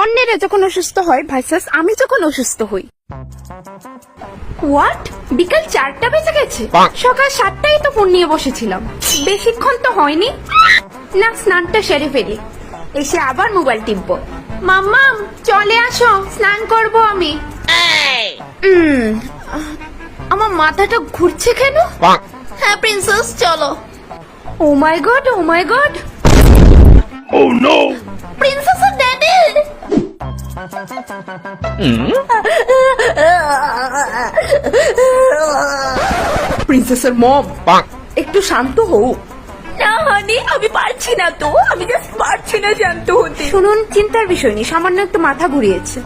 অন্যেরা যখন অসুস্থ হয় ভার্সাস আমি যখন অসুস্থ হই। হোয়াট? বিকাল 4টা বেজে গেছে, সকাল 7টায় তো ফোন নিয়ে বসেছিলাম, বেশিক্ষণ তো হয়নি না। স্নানটা সেরে ফেলি, এসে আবার মোবাইল টিপবো। মাম্মাম চলে আসো, স্নান করব আমি। আমার মাথাটা ঘুরছে কেন? হ্যাঁ প্রিন্সেস চলো। ও মাই গড, ও মাই গড। Oh no! প্রিন্সেসের ড্যাডি। প্রিন্সেসের মম, একটু শান্ত হও। না হানি, আমি পারছি না তো, আমি জাস্ট পারছি না শান্ত হতে। শুনুন, চিন্তার বিষয় নেই, সামান্য একটু মাথা ঘুরিয়েছে।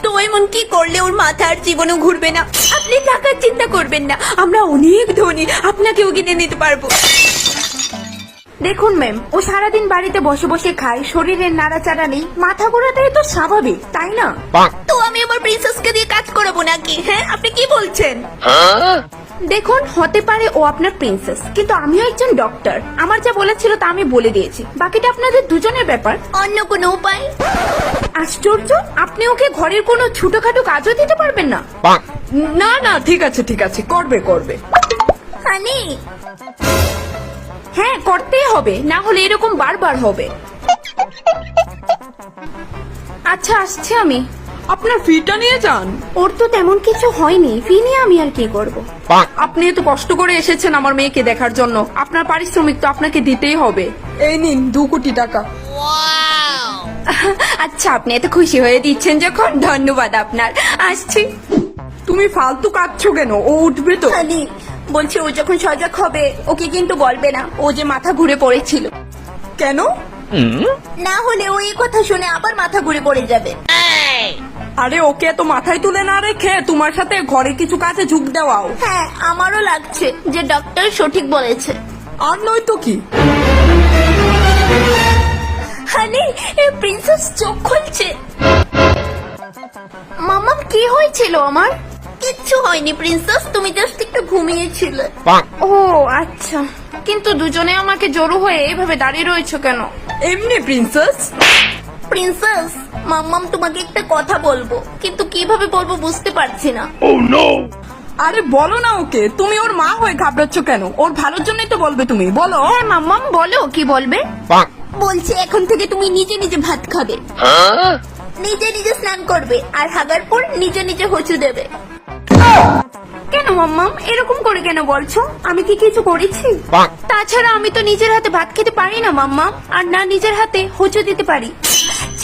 তো এমন কি করলে ওর মাথা আর জীবনেও ঘুরবে না? আপনি টাকার চিন্তা করবেন না, আমরা অনেক ধনী, আপনাকেও কিনে নিতে পারবো। দেখুন ম্যাম, ও সারাদিন বাড়িতে বসে বসে খায়, শরীরের নাড়াচাড়া নেই, মাথা ঘোরাটাই তো স্বাভাবিক, তাই না? তো আমি আমার প্রিন্সেসকে দিয়ে কাজ করাবো নাকি? হ্যাঁ আপনি কি বলছেন? দেখুন, হতে পারে ও আপনার প্রিন্সেস, কিন্তু আমিও একজন ডক্টর, আমার যা বলেছিল তা আমি বলে দিয়েছি, বাকিটা আপনাদের দুজনের ব্যাপার। অন্য কোনো উপায়? আশ্চর্য, আপনি ওকে ঘরের কোনো ছোটখাটো কাজও দিতে পারবেন না? না না, ঠিক আছে ঠিক আছে, করবে করবে। হানি হ্যাঁ, করতেই হবে, না হলে এরকম বারবার হবে। আচ্ছা, আসছি আমি। আপনার ফিটা নিয়ে যান। ওর তো তেমন কিছু হয়নি, ফি নিয়ে আমি আর কি করব। আপনি এত কষ্ট করে এসেছেন আমার মেয়েকে দেখার জন্য, আপনার পারিশ্রমিক তো আপনাকে দিতেই হবে। এই নিন 2 কোটি টাকা। আচ্ছা, আপনি এত খুশি হয়ে দিচ্ছেন যখন, ধন্যবাদ আপনার, আসছি। তুমি ফালতু কাঁদছো কেন? ও উঠবে তো। হানি বলছি, ও যখন সজাগ হবে ওকে কিন্তু বলবে না ও যে মাথা ঘুরে পড়েছিল, কেন? না হলে ও এই কথা শুনে আবার মাথা ঘুরে পড়ে যাবে। আরে ওকে তো মাথায় তুলে না রেখে তোমার সাথে ঘরে কিছু কাজে ঝুঁক দেওয়াও। হ্যাঁ আমারও লাগছে যে ডক্টর সঠিক বলেছে। আর নয় তো কি। হানি, প্রিন্সেস চোখ খুলছে। মাম্মাম, কি হয়েছিল আমার? কিচ্ছু হয়নি প্রিন্সেস, তুমি জাস্ট একটু ঘুমিয়েছিলে। ও আচ্ছা, কিন্তু দুজনে আমাকে জড়ো হয়ে এভাবে দাঁড়িয়ে রয়েছে কেন? এমনি প্রিন্সেস। প্রিন্সেস, মাম্মাম তোমাকে একটা কথা বলবো, কিন্তু কিভাবে বলবো বুঝতে পারছি না। Oh no! আরে বলো না ওকে, তুমি ওর মা হয়ে ঘাবড়াচ্ছ কেন? ওর ভালোর জন্যই তো বলবে, তুমি বলো। হ্যাঁ মাম্মাম, বলো কি বলবে। বলছে এখন থেকে তুমি নিজে নিজে ভাত খাবে, নিজে নিজে স্নান করবে, আর হাগার পর নিজে নিজে হচু দেবে। কেন মাম্মাম, এরকম করে কেন বলছো? আমি কি কিছু করেছি? তাছাড়া আমি তো নিজের হাতে ভাত খেতে পারি না মাম্মাম, আর না নিজের হাতে হোঁচট দিতে পারি।